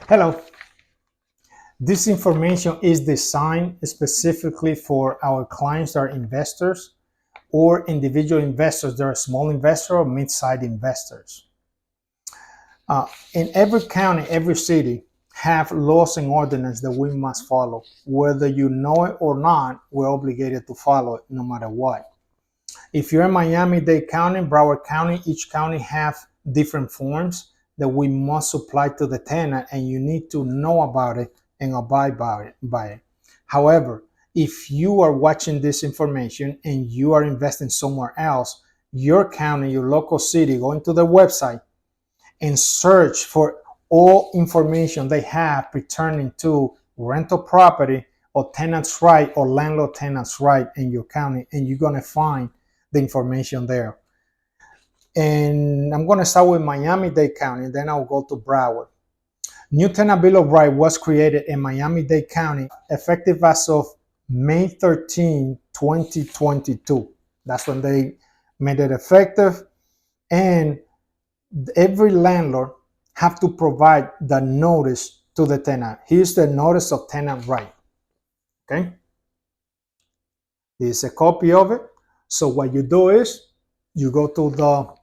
Hello. This information is designed specifically for our clients that are investors or individual investors that are small investors or mid-sized investors. In every county, every city have laws and ordinances that we must follow. Whether you know it or not, we're obligated to follow it no matter what. If you're in Miami-Dade County, Broward County, each county have different forms that we must supply to the tenant, and you need to know about it and abide by it. However, if you are watching this information and you are investing somewhere else, your county, your local city, go into their website and search for all information they have pertaining to rental property or tenants' right or landlord tenants' right in your county, and you're going to find the information there. And I'm going to start with Miami-Dade County, and then I'll go to Broward. New Tenant Bill of Rights was created in Miami-Dade County effective as of May 13, 2022. That's when they made it effective. And every landlord have to provide the notice to the tenant. Here's the notice of tenant right. Okay. This is a copy of it. So what you do is you go to the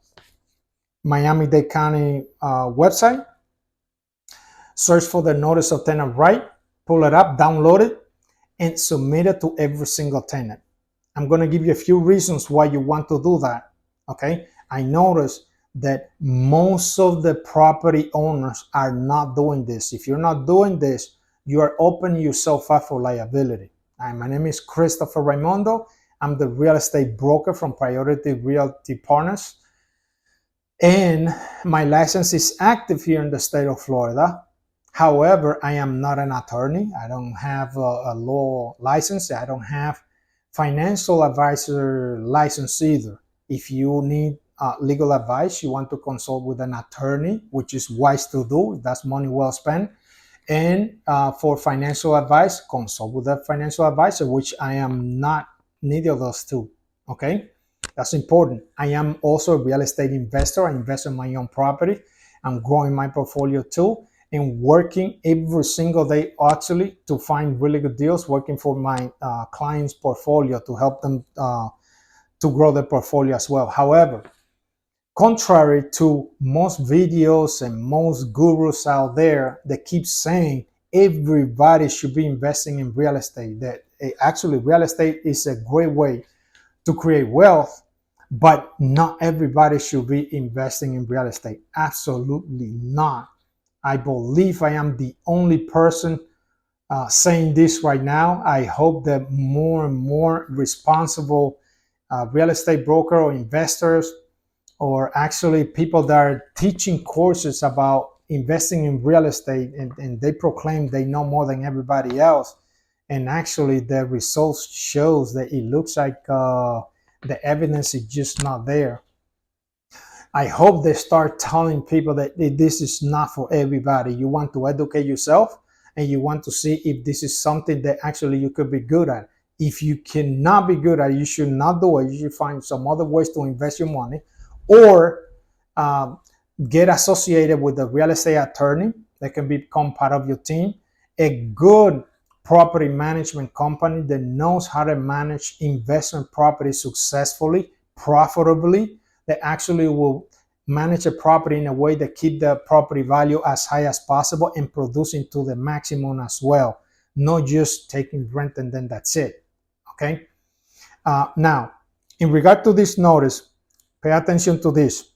Miami-Dade County website, search for the notice of tenant right, pull it up, download it, and submit it to every single tenant. I'm going to give you a few reasons why you want to do that. Okay. I noticed that most of the property owners are not doing this. If you're not doing this, you are opening yourself up for liability. My name is Raimundo. I'm the real estate broker from Priority Realty Partners. And my license is active here in the state of Florida. However, I am not an attorney. I don't have a law license. I don't have financial advisor license either. If you need legal advice, you want to consult with an attorney, which is wise to do. That's money well spent. And for financial advice, consult with a financial advisor, which I am not neither of those two. Okay, that's important. I am also a real estate investor. I invest in my own property. I'm growing my portfolio too, and working every single day actually to find really good deals, working for my clients' portfolio to help them to grow their portfolio as well. However, contrary to most videos and most gurus out there that keep saying everybody should be investing in real estate, that actually real estate is a great way to create wealth, but not everybody should be investing in real estate. Absolutely not. I believe I am the only person saying this right now. I hope that more and more responsible real estate broker or investors, or actually people that are teaching courses about investing in real estate, and they proclaim they know more than everybody else, and actually the results shows that it looks like the evidence is just not there. I hope they start telling people that this is not for everybody. You want to educate yourself, and you want to see if this is something that actually you could be good at. If you cannot be good at it, you should not do it. You should find some other ways to invest your money, or get associated with a real estate attorney that can become part of your team, a good property management company that knows how to manage investment property successfully, profitably, that actually will manage a property in a way that keep the property value as high as possible and producing to the maximum as well, not just taking rent and then that's it. Okay. Now, in regard to this notice, pay attention to this.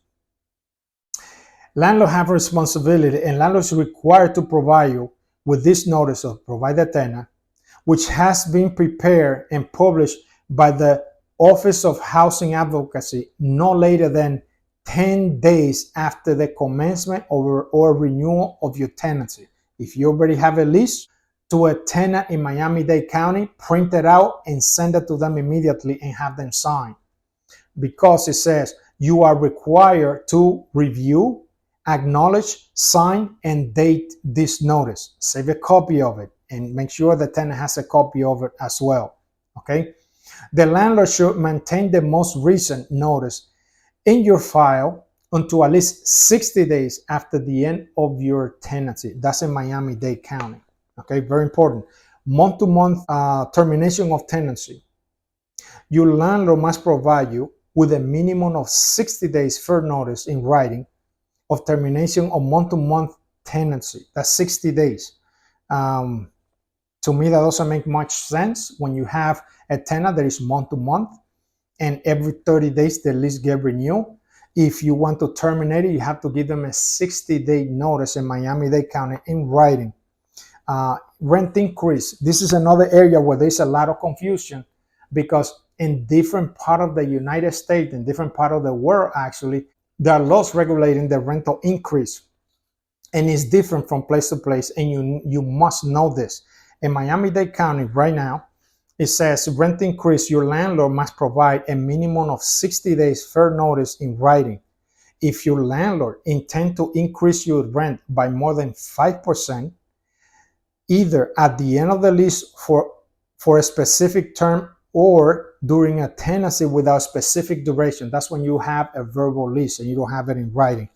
Landlord have a responsibility, and landlords required to provide you with this notice of provide the tenant, which has been prepared and published by the Office of Housing Advocacy no later than 10 days after the commencement or renewal of your tenancy. If you already have a lease to a tenant in Miami-Dade County, print it out and send it to them immediately and have them sign, because it says you are required to review, acknowledge, sign, and date this notice. Save a copy of it and make sure the tenant has a copy of it as well. Okay. The landlord should maintain the most recent notice in your file until at least 60 days after the end of your tenancy. That's in Miami-Dade County. Okay, very important. Month-to-month termination of tenancy. Your landlord must provide you with a minimum of 60 days fair notice in writing of termination of month-to-month tenancy. That's 60 days. Um, to me, that doesn't make much sense when you have a tenant that is month-to-month and every 30 days the lease get renewed. If you want to terminate it, you have to give them a 60-day notice in Miami-Dade County in writing. Rent increase. This is another area where there's a lot of confusion because in different part of the United States, in different part of the world, actually, there are laws regulating the rental increase. And it's different from place to place. And you must know this. In Miami-Dade County right now, it says rent increase, your landlord must provide a minimum of 60 days fair notice in writing. If your landlord intend to increase your rent by more than 5%, either at the end of the lease for a specific term or during a tenancy without specific duration. That's when you have a verbal lease and you don't have it in writing.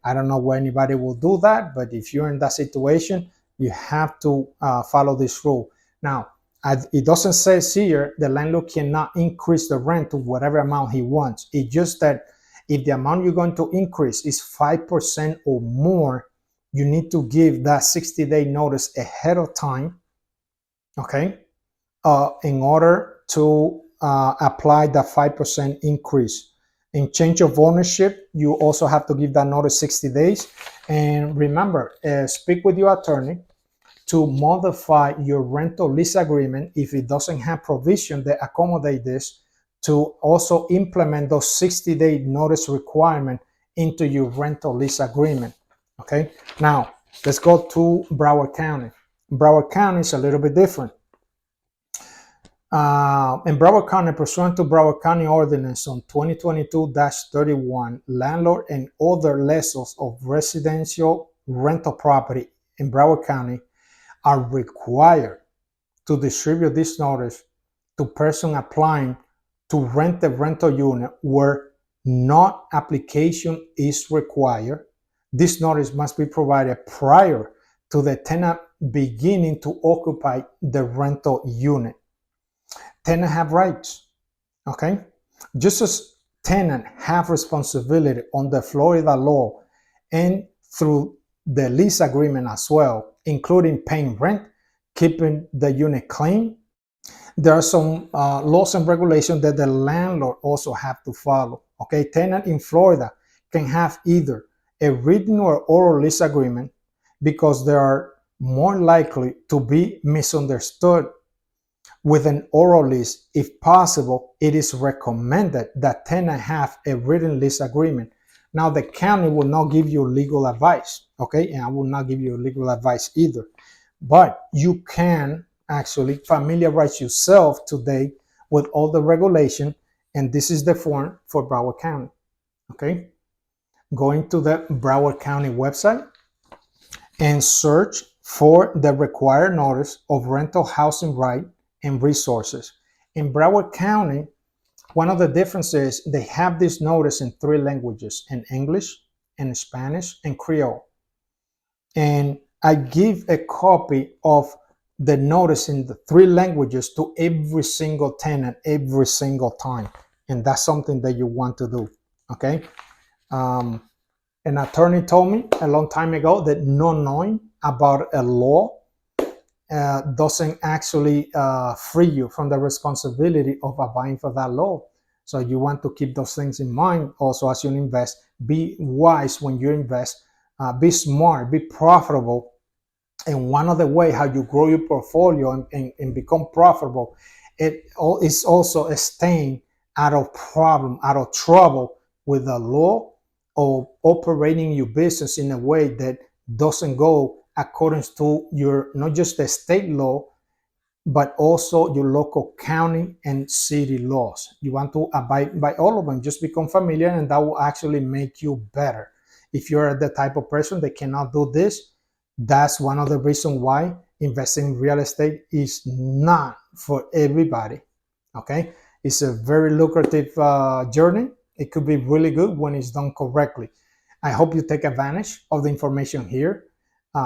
I don't know where anybody will do that, but if you're in that situation, you have to follow this rule. Now, it doesn't say here the landlord cannot increase the rent to whatever amount he wants. It's just that if the amount you're going to increase is 5% or more, you need to give that 60-day notice ahead of time, okay, in order to apply that 5% increase. In change of ownership, you also have to give that notice 60 days. And remember, speak with your attorney to modify your rental lease agreement if it doesn't have provision that accommodate this, to also implement those 60-day notice requirement into your rental lease agreement. Okay, now let's go to Broward County. Broward County is a little bit different. In Broward County, pursuant to Broward County Ordinance on 2022-31, landlord and other lessors of residential rental property in Broward County are required to distribute this notice to person applying to rent the rental unit where no application is required. This notice must be provided prior to the tenant beginning to occupy the rental unit. Tenant have rights, okay? Just as tenant have responsibility under Florida law and through the lease agreement as well, including paying rent, keeping the unit clean. There are some laws and regulations that the landlord also have to follow, okay? Tenant in Florida can have either a written or oral lease agreement because they are more likely to be misunderstood. With an oral lease, if possible, it is recommended that tenant have a written lease agreement. Now, the county will not give you legal advice, okay? And I will not give you legal advice either. But you can actually familiarize yourself today with all the regulation, and this is the form for Broward County, okay? Going to the Broward County website and search for the required notice of rental housing right and resources. In Broward County, one of the differences, they have this notice in 3 languages, in English, in Spanish, and Creole. And I give a copy of the notice in the 3 languages to every single tenant every single time. And that's something that you want to do, okay? An attorney told me a long time ago that not knowing about a law doesn't actually free you from the responsibility of abiding for that law. So you want to keep those things in mind also as you invest. Be wise when you invest. Be smart, be profitable. And one of the way how you grow your portfolio and become profitable, it is also staying out of trouble with the law, or operating your business in a way that doesn't go according to your, not just the state law, but also your local county and city laws. You want to abide by all of them. Just become familiar, and that will actually make you better. If you're the type of person that cannot do this, that's one of the reasons why investing in real estate is not for everybody, okay? It's a very lucrative journey, It could be really good when it's done correctly. I hope you take advantage of the information here.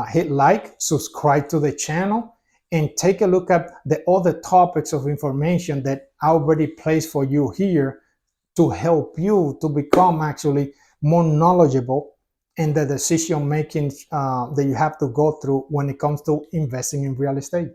Hit like, subscribe to the channel, and take a look at the other topics of information that I already placed for you here to help you to become actually more knowledgeable in the decision making that you have to go through when it comes to investing in real estate.